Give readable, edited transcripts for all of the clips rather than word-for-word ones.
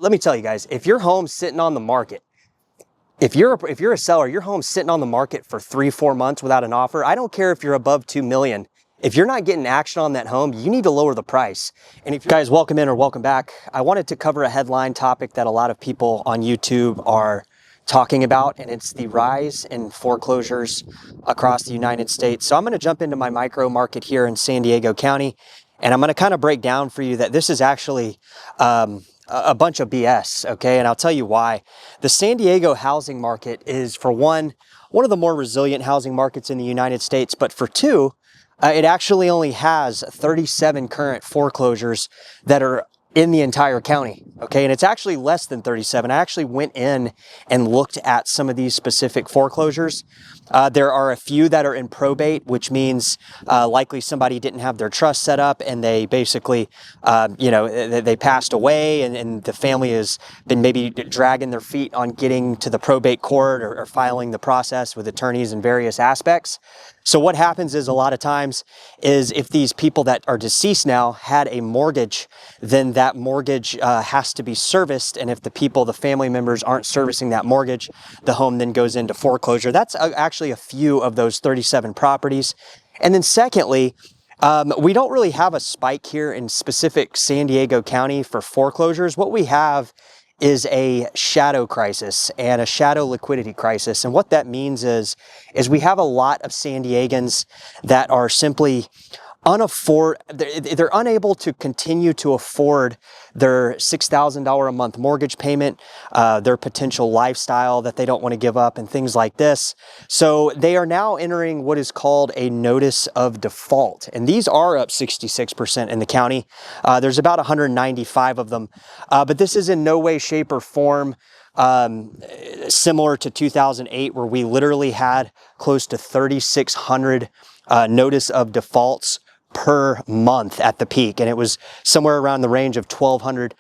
Let me tell you guys, if your home's sitting on the market, if you're a seller, your home's sitting on the market for 3-4 months without an offer, I don't care if you're above 2 million. If you're not getting action on that home, you need to lower the price. And if you guys, welcome in or welcome back. I wanted to cover a headline topic that a lot of people on YouTube are talking about, and it's the rise in foreclosures across the United States. So I'm going to jump into my micro market here in San Diego County, and I'm going to kind of break down for you that this is actually a bunch of BS, okay? And I'll tell you why. The San Diego housing market is, for one of the more resilient housing markets in the United States, but for two, it actually only has 37 current foreclosures that are in the entire county, okay? And it's actually less than 37. I actually went in and looked at some of these specific foreclosures. There are a few that are in probate, which means likely somebody didn't have their trust set up and they basically, they passed away, and the family has been maybe dragging their feet on getting to the probate court or filing the process with attorneys in various aspects. So what happens is, a lot of times, is if these people that are deceased now had a mortgage, then that mortgage has to be serviced. And if the family members aren't servicing that mortgage, the home then goes into foreclosure. That's actually a few of those 37 properties. And then secondly, we don't really have a spike here in specific San Diego County for foreclosures. What we have is a shadow crisis and a shadow liquidity crisis. And what that means is we have a lot of San Diegans that are simply they're unable to continue to afford their $6,000 a month mortgage payment, their potential lifestyle that they don't want to give up, and things like this. So they are now entering what is called a notice of default. And these are up 66% in the county. There's about 195 of them. But this is in no way, shape, or form similar to 2008, where we literally had close to 3,600 notice of defaults per month at the peak, and it was somewhere around the range of 1,200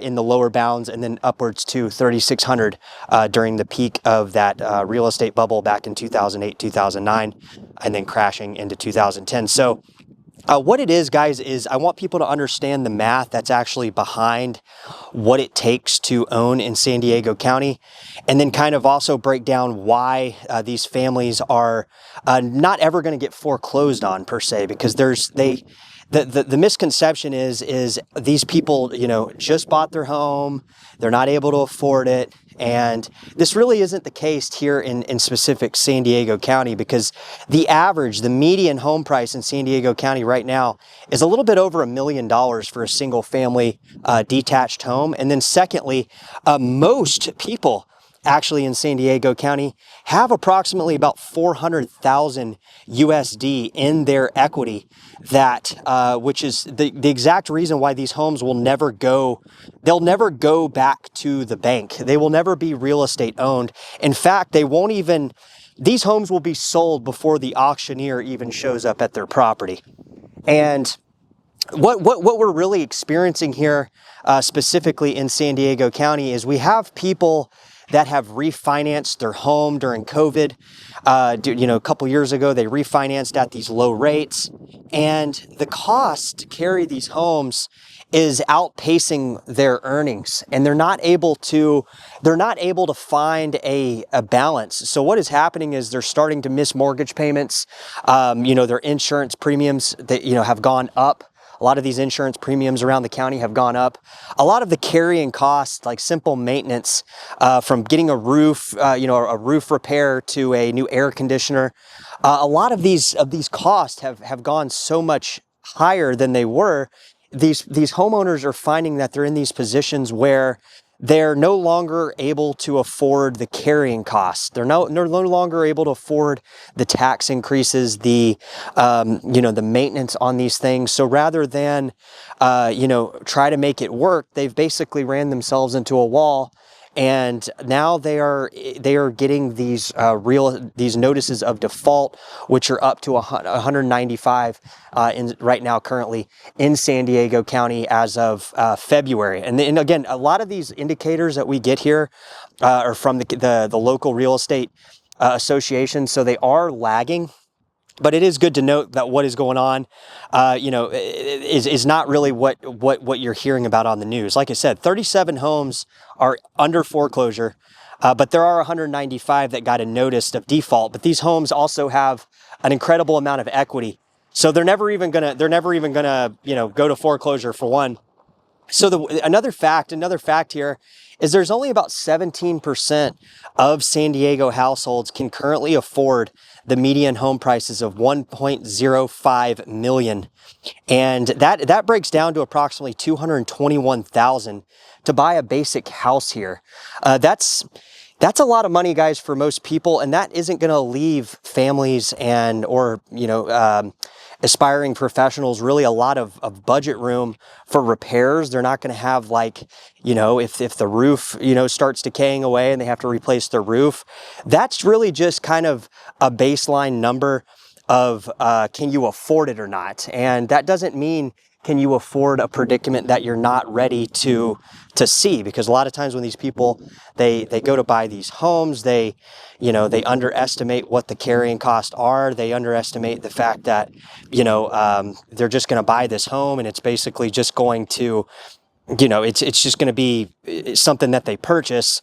in the lower bounds, and then upwards to 3,600 during the peak of that real estate bubble back in 2008, 2009, and then crashing into 2010. So what it is, guys, is I want people to understand the math that's actually behind what it takes to own in San Diego County, and then kind of also break down why these families are not ever going to get foreclosed on per se, because the misconception is these people, just bought their home, they're not able to afford it. And this really isn't the case here in specific San Diego County, because the median home price in San Diego County right now is a little bit over $1 million for a single family detached home. And then secondly, most people actually in San Diego County have approximately about 400,000 USD in their equity, which is the exact reason why these homes will never go back to the bank. They will never be real estate owned. In fact, these homes will be sold before the auctioneer even shows up at their property. And what we're really experiencing here, specifically in San Diego County, is we have people that have refinanced their home during COVID. A couple years ago, they refinanced at these low rates, and the cost to carry these homes is outpacing their earnings, and they're not able to find a balance. So what is happening is they're starting to miss mortgage payments. Their insurance premiums have gone up. A lot of these insurance premiums around the county have gone up. A lot of the carrying costs, like simple maintenance, from getting a roof, a roof repair to a new air conditioner, a lot of these costs have gone so much higher than they were. These homeowners are finding that they're in these positions where they're no longer able to afford the carrying costs. They're no longer able to afford the tax increases, the maintenance on these things. So rather than, try to make it work, they've basically ran themselves into a wall. And now they are getting these notices of default, which are up to 195 right now currently in San Diego County as of February. And again, a lot of these indicators that we get here are from the local real estate association, so they are lagging. But it is good to note that what is going on, is not really what you're hearing about on the news. Like I said, 37 homes are under foreclosure, but there are 195 that got a notice of default. But these homes also have an incredible amount of equity, so they're never even gonna go to foreclosure for one. So another fact here is there's only about 17% of San Diego households can currently afford the median home prices of 1.05 million. And that breaks down to approximately 221,000 to buy a basic house here. That's a lot of money, guys, for most people, and that isn't going to leave families or aspiring professionals really a lot of budget room for repairs. They're not going to have, like, if the roof starts decaying away and they have to replace the roof. That's really just kind of a baseline number of can you afford it or not. And that doesn't mean can you afford a predicament that you're not ready to see, because a lot of times when these people they go to buy these homes, they underestimate what the carrying costs are. They underestimate the fact that they're just going to buy this home and it's basically just going to it's just going to be something that they purchase,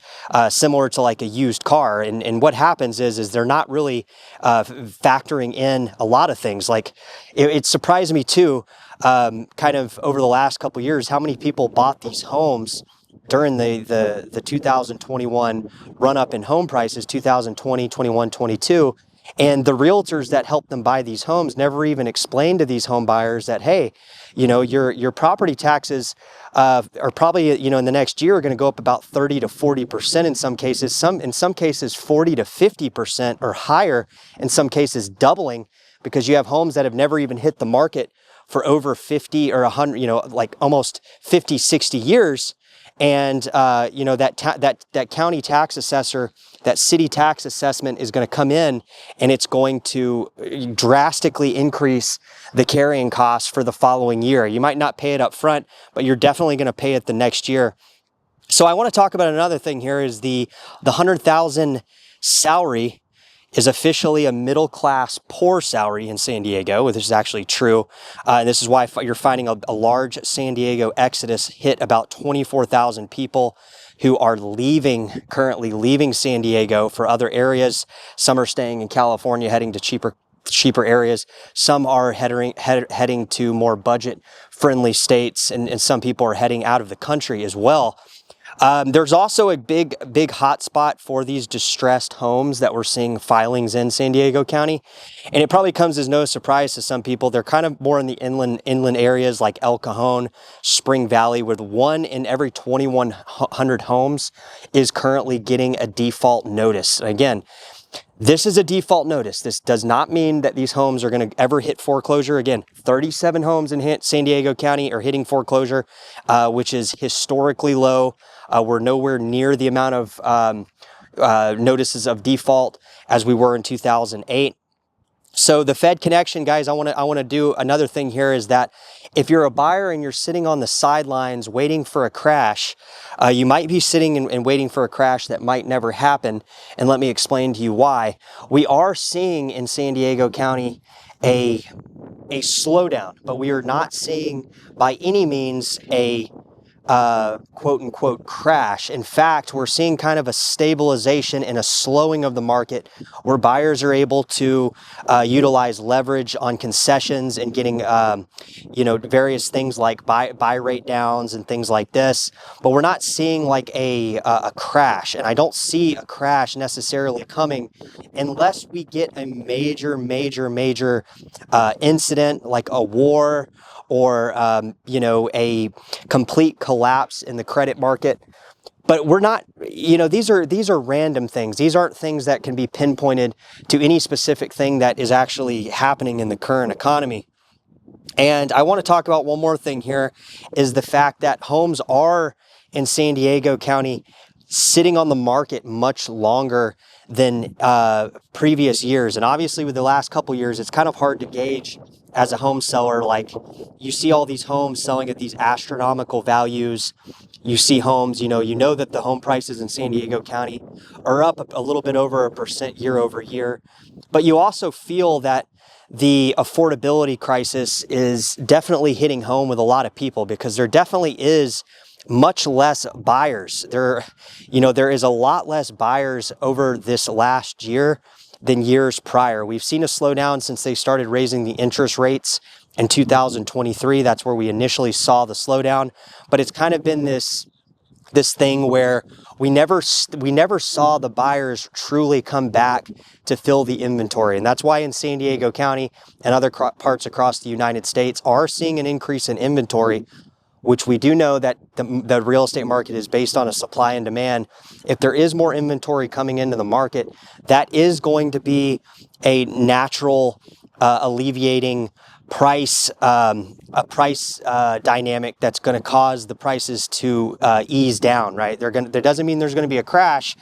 similar to like a used car. And what happens is they're not really factoring in a lot of things. Like it surprised me too, kind of over the last couple of years, how many people bought these homes during the 2021 run up in home prices, 2020, 21, 22. And the realtors that helped them buy these homes never even explained to these home buyers that, hey, your property taxes are probably, in the next year are going to go up about 30 to 40% in some cases, in some cases 40 to 50% or higher, in some cases doubling, because you have homes that have never even hit the market for over 50 or 100, like almost 50, 60 years. And that county tax assessor, that city tax assessment is going to come in, and it's going to drastically increase the carrying costs for the following year. You might not pay it up front, but you're definitely going to pay it the next year. So I want to talk about another thing here is the 100,000 salary is officially a middle-class poor salary in San Diego. This is actually true. And this is why you're finding a large San Diego exodus hit about 24,000 people who are currently leaving San Diego for other areas. Some are staying in California, heading to cheaper areas. Some are heading to more budget-friendly states, and some people are heading out of the country as well. There's also a big hotspot for these distressed homes that we're seeing filings in San Diego County. And it probably comes as no surprise to some people. They're kind of more in the inland areas like El Cajon, Spring Valley, with 1 in every 2,100 homes is currently getting a default notice. Again, this is a default notice. This does not mean that these homes are going to ever hit foreclosure. Again, 37 homes in San Diego County are hitting foreclosure, which is historically low. We're nowhere near the amount of notices of default as we were in 2008. So the Fed connection, guys, I want to do another thing here is that if you're a buyer and you're sitting on the sidelines waiting for a crash, you might be sitting and waiting for a crash that might never happen. And let me explain to you why. We are seeing in San Diego County a slowdown, but we are not seeing by any means a quote unquote crash. In fact, we're seeing kind of a stabilization and a slowing of the market where buyers are able to utilize leverage on concessions and getting various things like buy rate downs and things like this. But we're not seeing like a crash, and I don't see a crash necessarily coming unless we get a major incident like a war or a complete collapse in the credit market. But we're not, these are random things. These aren't things that can be pinpointed to any specific thing that is actually happening in the current economy. And I want to talk about one more thing here, is the fact that homes are in San Diego County sitting on the market much longer than previous years. And obviously with the last couple years, it's kind of hard to gauge as a home seller. Like, you see all these homes selling at these astronomical values. You see homes, you know that the home prices in San Diego County are up a little bit over 1% year over year. But you also feel that the affordability crisis is definitely hitting home with a lot of people, because there definitely is much less buyers. There is a lot less buyers over this last year than years prior. We've seen a slowdown since they started raising the interest rates in 2023. That's where we initially saw the slowdown, but it's kind of been this thing where we never saw the buyers truly come back to fill the inventory. And that's why in San Diego County and other parts across the United States are seeing an increase in inventory, which we do know that the real estate market is based on a supply and demand. If there is more inventory coming into the market, that is going to be a natural alleviating price dynamic that's going to cause the prices to ease down, right? That doesn't mean there's going to be a crash,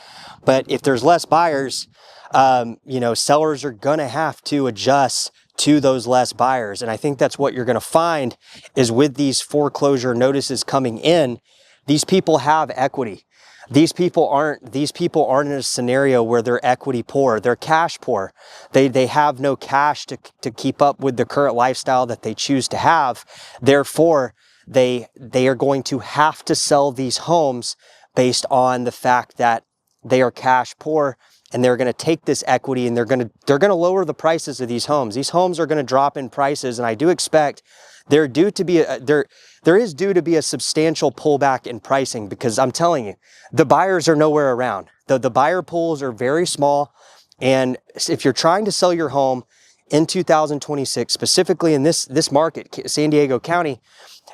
but if there's less buyers, sellers are going to have to adjust to those less buyers. And I think that's what you're going to find is with these foreclosure notices coming in, these people have equity. These people aren't in a scenario where they're equity poor. They're cash poor. They have no cash to keep up with the current lifestyle that they choose to have. Therefore, they are going to have to sell these homes based on the fact that they are cash poor, and they're going to take this equity and they're going to lower the prices of these homes. These homes are going to drop in prices, and I do expect there is due to be a substantial pullback in pricing, because I'm telling you, the buyers are nowhere around. The buyer pools are very small, and if you're trying to sell your home in 2026, specifically in this market, San Diego County,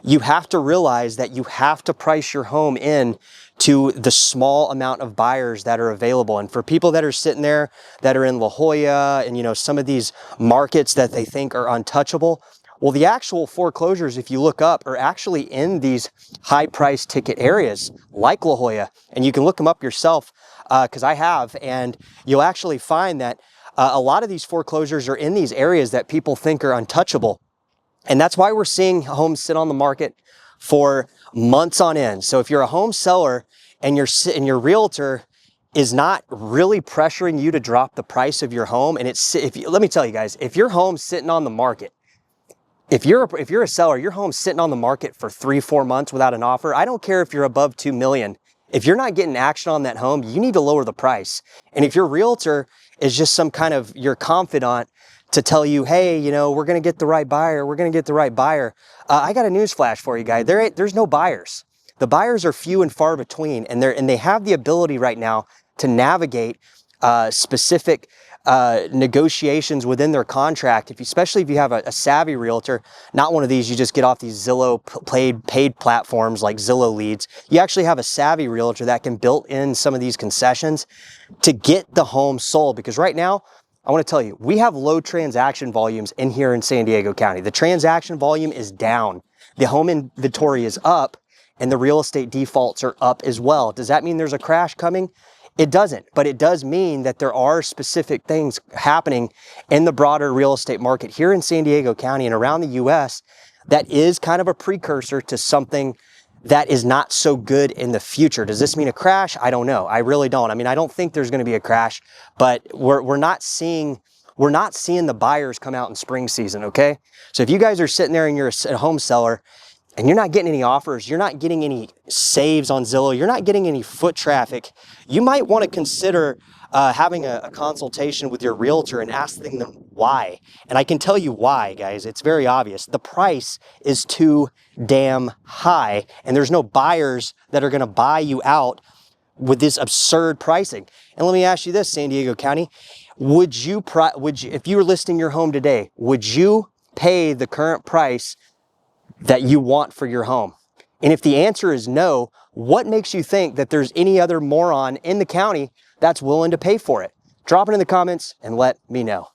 you have to realize that you have to price your home in to the small amount of buyers that are available. And for people that are sitting there that are in La Jolla and some of these markets that they think are untouchable, well, the actual foreclosures, if you look up, are actually in these high price ticket areas like La Jolla, and you can look them up yourself, because I have, and you'll actually find that a lot of these foreclosures are in these areas that people think are untouchable. And that's why we're seeing homes sit on the market for months on end. So if you're a home seller and your realtor is not really pressuring you to drop the price of your home, and let me tell you guys, if your home's sitting on the market, if you're a seller, your home's sitting on the market for 3-4 months without an offer, I don't care if you're above 2 million. If you're not getting action on that home, you need to lower the price. And if your realtor is just some kind of your confidant to tell you, hey, we're going to get the right buyer, I got a news flash for you guys. There's no buyers. The buyers are few and far between, and they have the ability right now to navigate specific negotiations within their contract. Especially if you have a savvy realtor, not one of these you just get off these Zillow paid platforms like Zillow Leads. You actually have a savvy realtor that can build in some of these concessions to get the home sold. Because right now, I want to tell you, we have low transaction volumes in here in San Diego County. The transaction volume is down. The home inventory is up, and the real estate defaults are up as well. Does that mean there's a crash coming? It doesn't, but it does mean that there are specific things happening in the broader real estate market here in San Diego County and around the US that is kind of a precursor to something that is not so good in the future. Does this mean a crash? I don't know. I really don't. I mean, I don't think there's going to be a crash, but we're not seeing the buyers come out in spring season, okay? So if you guys are sitting there and you're a home seller and you're not getting any offers, you're not getting any saves on Zillow, you're not getting any foot traffic, you might want to consider having a consultation with your realtor and asking them why. And I can tell you why, guys. It's very obvious. The price is too damn high, and there's no buyers that are going to buy you out with this absurd pricing. And let me ask you this, San Diego County, would you, if you were listing your home today, would you pay the current price that you want for your home? And if the answer is no, what makes you think that there's any other moron in the county that's willing to pay for it? Drop it in the comments and let me know.